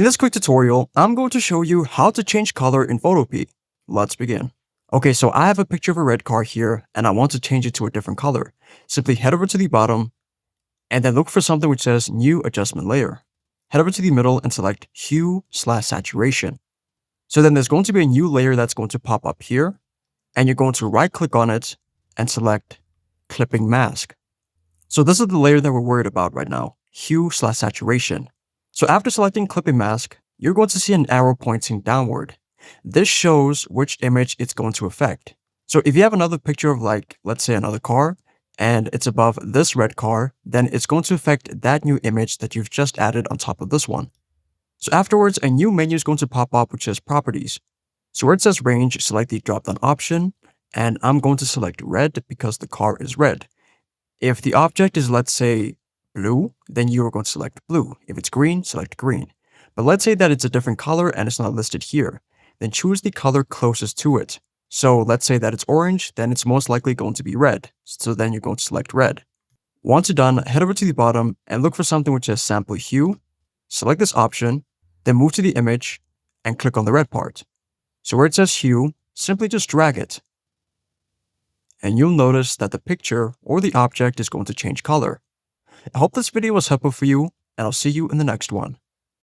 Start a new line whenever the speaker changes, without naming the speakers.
In this quick tutorial, I'm going to show you how to change color in Photopea. Let's begin. Okay, so I have a picture of a red car here and I want to change it to a different color. Simply head over to the bottom and then look for something which says New Adjustment Layer. Head over to the middle and select Hue/Saturation. So then there's going to be a new layer that's going to pop up here and you're going to right click on it and select Clipping Mask. So this is the layer that we're worried about right now, Hue/Saturation. So after selecting Clipping Mask, you're going to see an arrow pointing downward. This shows which image it's going to affect. So if you have another picture of let's say another car, and it's above this red car, then it's going to affect that new image that you've just added on top of this one. So afterwards, a new menu is going to pop up which says Properties. So where it says Range, select the drop-down option, and I'm going to select red because the car is red. If the object is, let's say, blue, then you are going to select blue. If it's green, select green. But let's say that it's a different color and it's not listed here. Then choose the color closest to it. So let's say that it's orange, then it's most likely going to be red. So then you're going to select red. Once you're done, head over to the bottom and look for something which says Sample Hue. Select this option, then move to the image and click on the red part. So where it says Hue, simply just drag it. And you'll notice that the picture or the object is going to change color. I hope this video was helpful for you, and I'll see you in the next one.